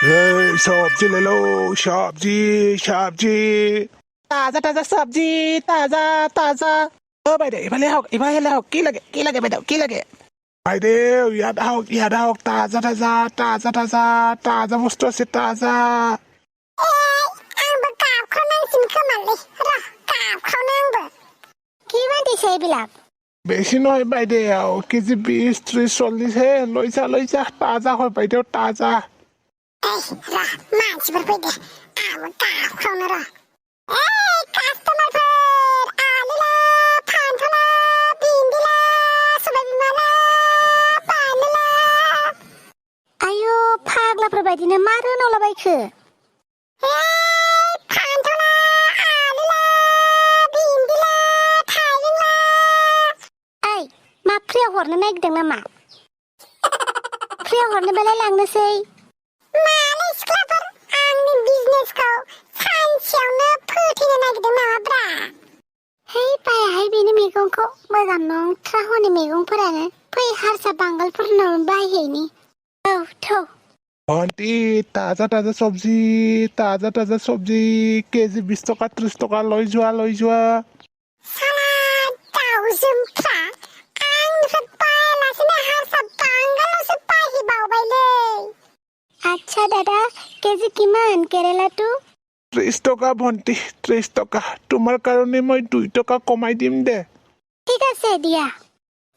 सब्जी ले लो सब्जी सब्जी ताजा ताजा सब्जी ताजा ताजा বাইদেউ ইফালে হওক কি লাগে বাইদেউ কি লাগে বাইদেউ ইয়াত আহক তাজা তাজা তাজা তাজা তাজা বস্তু আছে তাজা বেছি নহয় বাইদেউ কেজি 20-30-40 হে লৈ যা তাজা হয় বাইদেউ তাজা मानसिफोर फैदो आंबो गाबख्रावनो र' आयु फाग्लाफोर बायदिनो मा रोनावलाबायखो ओइ मा फ्रियाव हरनो नागिरदों नामा फ्रियाव हरनो बेलाय लांनोसै माने सिख्लाफोर आंनि बिजनेसखौ सानसेयावनो फोथैनो नागिरदों नामाब्रा है बायाहाय बेनि मैगंखौ मोजां नंथ्रा हनै मैगंफोरानो फै हारसा बांगालफोरनाव बायहैनि औ थौ आंटी ताजा ताजा सब्जी केजी 20 टका 30 टका লৈ যোৱা साला दाउजोंफ्रा आंनिफ्राय बायालासेनो हारसा बांगालावसो बायहैबावबायलै আচ্ছা দাদা কেজি কিমান কেৰেলাটো 30 টকা ভন্টি 30 টকা তোমাৰ কাৰণে মই 2 টকা কমাই দিম দে ঠিক আছে দিয়া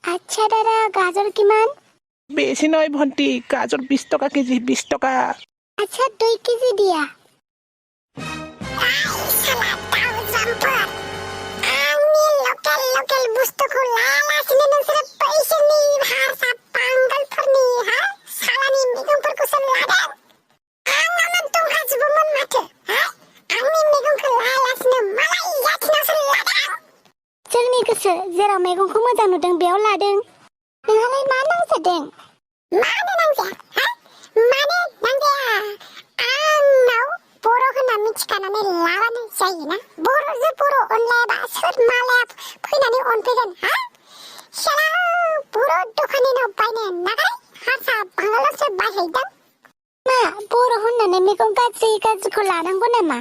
আচ্ছা দাদা গাজৰ কিমান বেছি নহয় ভন্টি গাজৰ 20 টকা কেজি 20 টকা আচ্ছা 2 কেজি দিয়া লোকেল বুস্তুखौ लालासिनो नोंसोरो बैसोरनि हारसा बांगालफोरनि सालानि मैगंफोरखौसो लादों आंनावनो दंखाजोबोमोन माथो आंनि मैगंखौ लायालासिनो मालाय जाथिनावसो लादों जोंनि गोसो जेराव मैगंखौ मोजां नुदों बेयाव लादों नोंहालाय मा नांजादों मानो नांजाया मानो नांजाया आंनाव बर' होनना मिथिखानानै लाबानो जायोना बर'जों बर' अनलायाबा सोर मालाया फैनानै अनफैगोन साला बर' दखानिनाव बायनो नागारै हारसा बांगालावसो बायहैदों मा बर' होननानै मैगं गाज्रिखौ लानांगौ नामा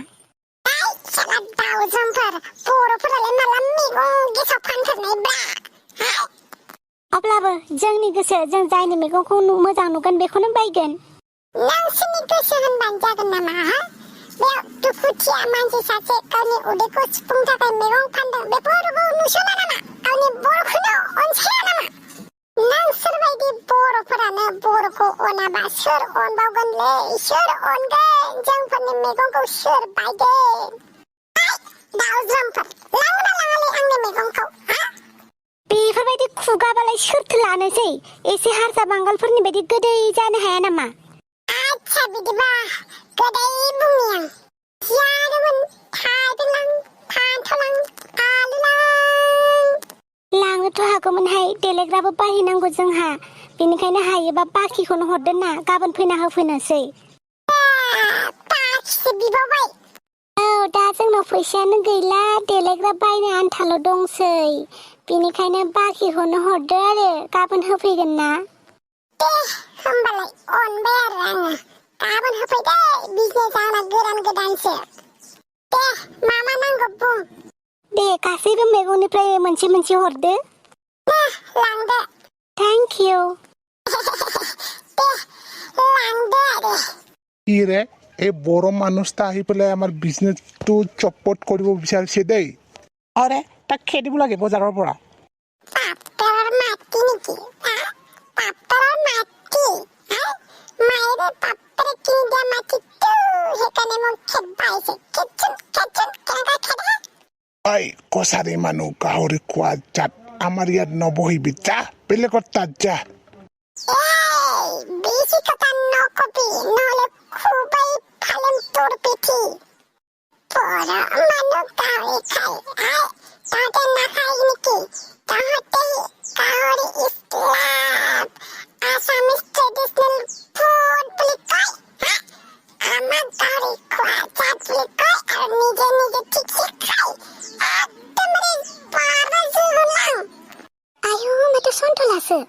साला दाउजोंफोर बर'फोरालाय माला मैगं गेसाव फानफेरनायब्रा अब्लाबो जोंनि गोसो जों जायनि मैगंखौ मोजां नुगोन बेखौनो बायगोन नोंसोरनि गोसो होनबानो जागोन नामा बेयाव दुखुथिया मानसि सासे गावनि उदैखौ सुफुंनो थाखाय मैगं फानदों बेफोरखौ नुस'ना नामा गावनि बर'खौनो अनसाया नामा नोंसोरबायदि बर'फोरानो बर'खौ अनाबा सोर अनबावगोनलै सोर अनगोन जोंफोरनि मैगंखौ सोर बायगोन दाउज्रोमफोर लाङोना लाङालै आंनि मैगंखौ बेफोरबायदि खुगाबालाय सोरथो लानोसै एसे हारसा बांगालफोरनि बायदि गोदै जानो हाया नामा आच्छा बिदिबा गोदै बुंनि आं जादोंमोन थाइबेंलां फान्थावलां आलुलां लांनोथ' हागौमोनहाय देलायग्राबो बायहैनांगौ जोंहा बेनिखायनो हायोबा बाखिखौनो हरदो ना गाबोन फैना होफैनोसै बाखिसो बिबावबाय औ दा जोंनाव फैसायानो गैला देलायग्रा बायनो आन्थाल' दंसै बेनिखायनो बाखिखौनो हरदो आरो गाबोन होफैगोन ना दे होमबालाय अनबाय आरो आङो गाबोन होफैदो बिजनेस आंना गोदानसो दे मा नांगौ बुं दे गासैबो मैगंनिफ्राय मोनसे हरदो लांदो थैंक यू दे लांदो आरो কি রে এই বড় মানুষটা আহি পেলাই আমাৰ বিজনেছটো চপট কৰিব বিচাৰিছে দেই আৰে তাক খেদিব লাগে বজাৰৰ পৰা পাপৰৰ মাটি নেকি পাপৰৰ মাটি মায়েৰে পাপৰে কিনি দিয়া মাটিটো সেইকাৰণে মোক খেদাইছে কেনেকৈ খেদে ঐ কছাৰী মানুহ গাহৰি খোৱা জাত আমাৰ ইয়াত নবহিবি যা বেলেগত তাত যা বেশি কথা নকবি নহলে খুবই ফালেম তোর পিঠি বড় মানুষ গাহরি খায় তাহতে না খাই নাকি তাহতে গাহরি ইসলাম আসামিস ট্রেডিশনাল ফুড বলে কয় আমার গাহরি খোয়া জাত বলে কয় আর নিজে ঠিকই খাই একদমরে পারাজু হলাম আয়ো মেটো সন্টলাছে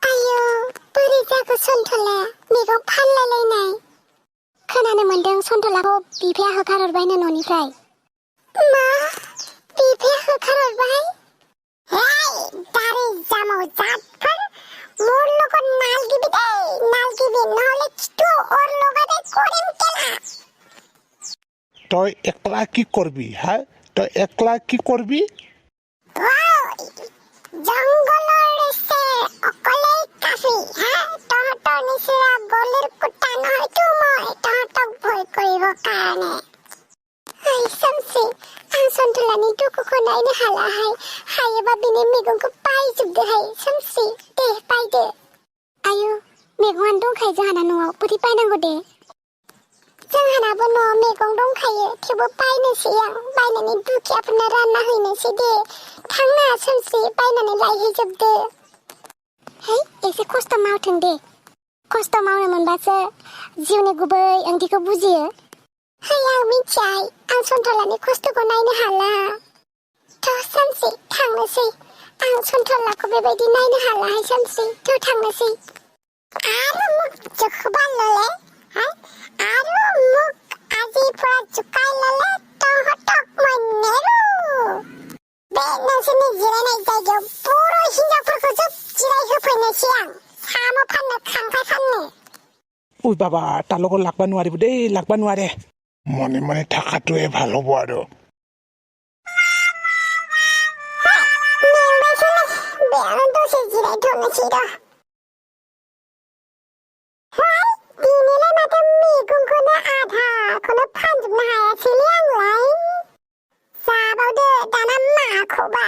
आयौ बोरै जाखो सन्थला मैगं फानलायलायनाय खोनानो मोनदों सन्तलाखौ बिफाया होखारहरबायनो न'निफ्राय। मा? बिफाया होखारहरबाय? हेइ दारि जामाव जातफोर मोर লগত নালগিবি দেই নালগিবি নহলে কিটো ওর লগাতে করিম কেলা। তই একলা কি করবি হ্যাঁ তই একলা কি করবি? জঙ্গলৰ সে অকলে কাফি হ্যাঁ তহঁতৰ নিচিনা বলিৰ কুটা নহয়তো মই তহঁতক ভয় কৰিব কাৰণে। Hai samsi ang Sontolani dukuku naine hala hai hayaba bini megongku pai jubde hai samsi deh pai de. Ayo megongan dongkai जोंहाना न'आव बोरै बायनांगौ दे। जोंहानाबो न'आव मैगं दंखायो थेवबो बायनोसै आं बायनानै दुखियाफोरनो रानना हैनोसै दे। थांना समसि बायनानै लायहैजोबदो। है एसे खस्थ' मावथों दे खस्थ' मावनो मोनबासो जिउनि गुबै ओंथिखौ बुजियो। है आं मिथिया आं सन्तलानि खस्थ'खौ नायनो हाला। थ' सानसे थांनोसै आं सन्तलाखौ बेबायदि नायनो हालाहाय सानसे थ' थांनोसै। आरो मुख जुखबालले आरो मुख आजिफोरा जुकायलले तहतक मोननेरु। बे नोंसोरनि जिरायनाय जायगायाव बर' हिनजावफोरखौ जोब जिरायहोफैनोसै आं साम' फाननो खांख्राय फाननो। ওই বাবা তাৰ লগত লাগবা নোৱাৰিব দেই লাগবা নোৱাৰে মনে মনে থাকাটোৱে ভাল হ'ব আৰু। दसे जिरायथ'नोसै र'। दिनैलाय माथो मैगंखौनो आधाखौनो फानजोबनो हायासैलै आंलाय। जाबावदो दाना माखौबा।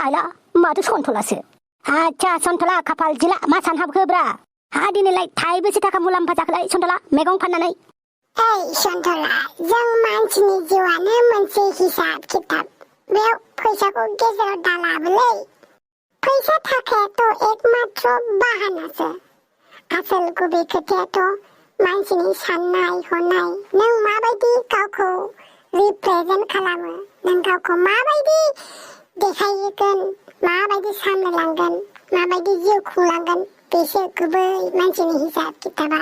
आइला माथो सन्तलासो। आच्छा सन्तला खाफाल जिला मा सानहाबखोब्रा हा दिनैलाय थाइबेसे थाखा मुलाम्फा जाखोलाय सन्तला मैगं फाननानै? ओइ सन्तला जों मानसिनि जिउआनो मोनसे हिसाब खिथाब बेयाव फैसाखौ गेजेराव दालाबोलै। फैसा थाखायाथ' एकमात्र बाहानासो आसल गुबै खोथायाथ' मानसिनि साननाय हनाय नों माबायदि गावखौ रिप्रेजेन्ट खालामो नों गावखौ माबायदि देखायगोन माबायदि सामलायलांगोन माबायदि जिउ खुंलांगोन बेसो गुबै मानसिनि हिसाब खिथाबा।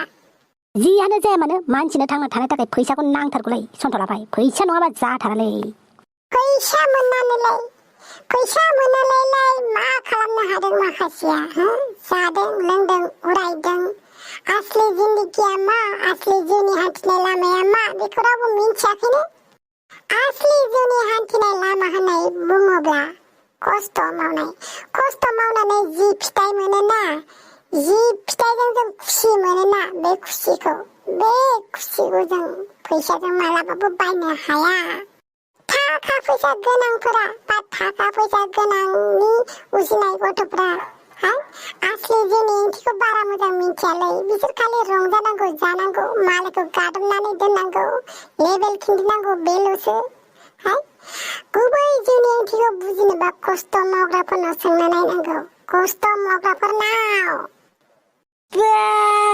जियानो जाया मानो मानसिनो थांना थानो थाखाय फैसाखौ नांथारगौलै सन्तला भाइ फैसा नङाबा जाथारालै। फैसा मोननानैलाय मा खालामनो हादों माखासेया जादों लोंदों उरायदों। आसलि जिन्दगिया मा आसलि जिउनि हान्थिनाय लामाया मा बेखौ रावबो मिन्थियाखैनो। आसलि जिउनि हान्थिनाय लामा होननाय बुङोब्ला खस्थ' मावनानै जि फिथाइ मोनोना जि फिथाइजों जों खुसि मोनोना बे खुसिखौ जों फैसाजों मालाबाबो बायनो हाया। थाखा फैसा गोनांफोरा बा थाखा फैसा गोनांनि उजिनाय गथ'फोरा आसलि जिउनि ओंथिखौ बारा मोजां मिथियालै। बिसोर खालि रंजानांगौ जानांगौ मालायखौ गादबनानै दोननांगौ लेबेल खिन्थिनांगौ बेल'सो। गुबै जिउनि ओंथिखौ बुजिनोबा खस्थ' मावग्राफोरनाव सोंना नायनांगौ खस्थ' मावग्राफोरनाव।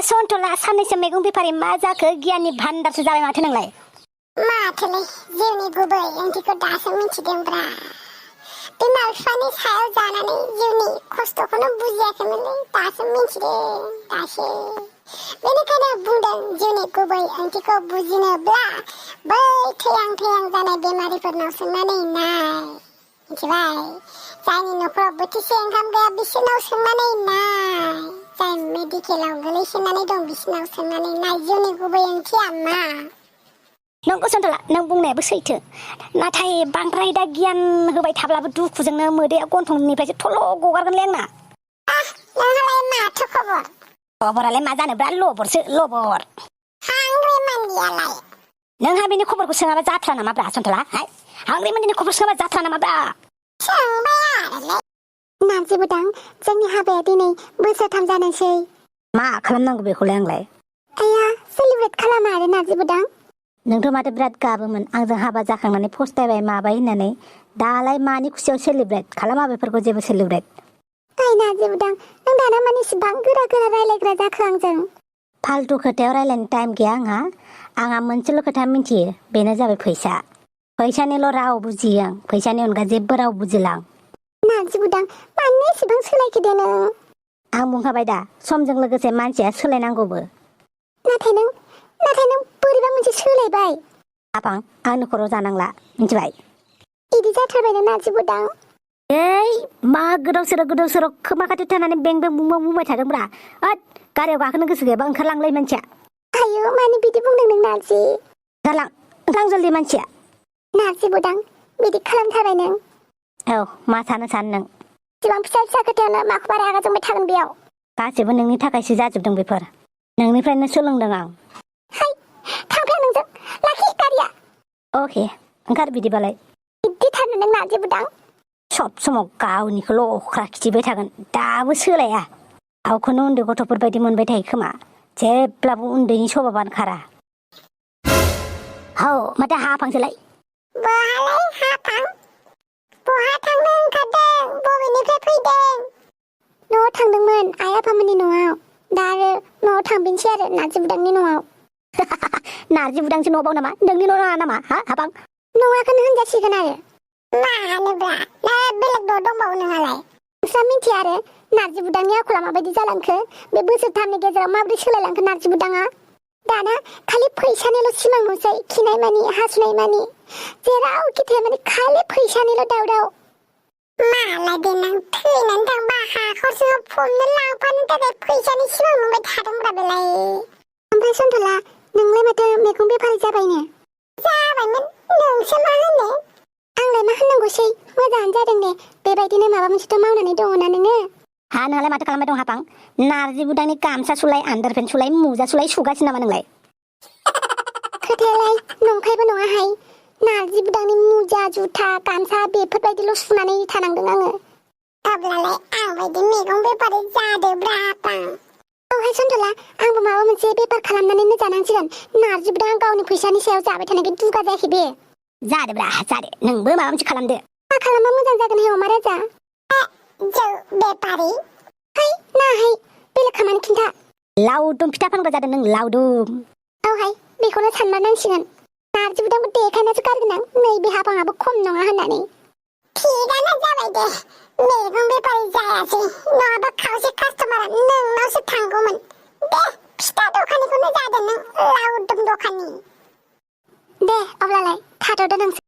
सन्तला साननैसो मैगं बेफारि मा जाखो गियाननि भान्दारसो जाबाय माथो नोंलाय। माथोलै जिउनि गुबै ओंथिखौ दासो मिथिदोंब्रा। बिमा बिफानि सायाव जानानै जिउनि खस्थ'खौनो बुजियाखैमोनलै दासो मिथिदों दासो। बेनिखायनो बुंदों जिउनि गुबै ओंथिखौ बुजिनोब्ला बै थैहां जानाय बेमारिफोरनाव सोंनानै नाय मिथिबाय। जायनि न'खराव बोथिसे ओंखाम गैया बिसोरनाव सोंनानै नाय जाय मेडिकेलाव गोलैसोनानै दं बिसोरनाव सोंनानै नाय जिउनि गुबै ओंथिया मा। नंगौ सन्तला नों बुंनायाबो सैथो नाथाय बांद्राय दा गियान होबाय थाब्लाबो दुखुजोंनो मोदैया गन्थंनिफ्रायसो थल' गगारगोनलै आंना। नोंहालाय माथो खबरालाय मा जानोब्रा लबरसो लबर। हांग्रे मान्दियालाय नोंहा बेनि खबरखौ सोङाबा जाथ्रा नामाब्रा सन्तला हांग्रे मान्दिनि खबर सोङाबा जाथ्रा नामाब्रा। सोंबाय आरोलै नारजि बुदां जोंनि हाबाया दिनै बोसोरथाम जानोसै। मा खालामनांगौ बेखौलाय आंलाय? आया सेलिब्रेट खालामा आरो नारजि बुदां। नोंथ' माथो बिराद गाबोमोन आंजों हाबा जाखांनानै फस्थायबाय माबाय होननानै दालाय मानि खुसियाव सेलिब्रेट खालामा बेफोरखौ जेबो सेलिब्रेट। ओइ नारजि बुदां नों दाना मानि इसिबां गोरा रायलायग्रा जाखो आंजों। फाल्थु खोथायाव रायलायनो टाइम गैया आंहा मोनसेल' खोथा मिन्थियो बेनो जाबाय फैसानिल' राव बुजियो आं फैसानि अनगा जेबो राव बुजिला आं। नारजि बुदां मानो इसिबां सोलायखो दे नों? आं बुंखाबाय दा समजों लोगोसे मानसिया सोलायनांगौबो नाथाय नों बोरैबा मोनसे सोलायबाय आफां आंनो खर' जानांला मिथिबाय इदि जाथारबाय नों नारजि बुदां मा गोदाव सोराव खोमा खाथियाव थानानै बें बुंबाय थादोंब्रा ओद गारियाव गाखोनो गोसो गैयाबा ओंखारलांलाय मानसिया आयौ मानो बिदि बुंदों नों नारजि ओंखारलां जल्दि मानसिया नारजि बुदां बिदि खालामथारबाय नों औ मा सानो नों इसिबां फिसा खोथायावनो माखौ बारा रागा जोंबाय थागोन बेयाव गासैबो नोंनि थाखायसो जाजोबदों बेफोर नोंनिफ्रायनो सोलोंदों आं थांफाया नोंजों लाखि गारिया अके ओंखार बिदिबालाय बिदिथारनो नों नारजि बुदां सब समाव गावनिखौल' अख्रा खिथिबाय थागोन दाबो सोलाया गावखौनो उन्दै गथ'फोर बायदि मोनबाय थायो खोमा जेब्लाबो उन्दैनि सभाबानो खारा हौ माथो हाफांसोलाय बहालाय हाफां बहा थांनो ओंखारदों बबेनिफ्राय फैदों न'आव थांदोंमोन आइ आफामोननि न'आव दा आरो न'आव थांफिनसै आरो नारजि बुदांनि न'आव नारजि बुदांसो न' बाव नामा नोंनि न' नङा नामा हाफां न'आखौनो होनजासिगोन आरो मानोब्ला बेलेग न' दंबावो नोंहालाय नोंस्रा मिथिया आरो नारजि बुदांनि आखला माबायदि जालांखो बे बोसोरथामनि गेजेराव माबोरै सोलायलांखो नारजि बुदाङा दाना खालि फैसानिल' सिमां नुसै खिनाय मानि हासुनाय मानि जेरावखि थाया माने खालि फैसानिल' दावदाव मालाय देनां थैनानै थांबा हाखरसो फबनो लांफानो थाखाय फैसानि सिमां नुबाय थादोंब्रा बेलाय ओमफ्राय सन्थला नोंलाय माथो मैगं बेफारि जाबायनो जाबायमोन नोंसो मा होनो आंलाय मा होननांगौसै मोजाङानो जादों दे बेबायदिनो माबा मोनसेथ' मावनानै दङना नोङो नोंलाय माथो खालामबाय दं हाफां नारजि बुदांनि गामसा सुलाय आन्दारपेन्ट सुलाय मुजा सुलाय सुगासिनो नामा नोंलाय खोथायालाय नंखायबो नङाहाय नारजि बुदांनि मुजा जुथा गामसा बेफोरबायदिल' सुनानै थानांदों आङो अब्लालाय आंबायदि मैगं बेफारि जादोब्रा आफां औहाय सन्थला आंबो माबा मोनसे बेफार खालामनानैनो जानांसिगोन नारजि बुदां गावनि फैसानि सायाव जाबाय थानायखाय दुगा जायाखै बे जादोब्रा जादो नोंबो माबा मोनसे खालामदो मा खालामबा मोजां जागोन हे अमा राजा जौ बेफारि है नाहाय बेलेग खामानि खिन्था लावदुम फिथा फानग्रा जादों नों लावदुम औहाय बेखौनो सानना नांसिगोन नारजि बुदांबो देखायनासो गारगोन आं नैबे हाफाङाबो खम नङा होननानै थिगानो जाबाय दे मैगं बेफारि जायासै नङाबा खावसे कास्टमारा नोंनावसो थांगौमोन दे फिथा दखानिखौनो जादों नों लावदुम दखानि दे अब्लालाय थाथ'दो नोंसोर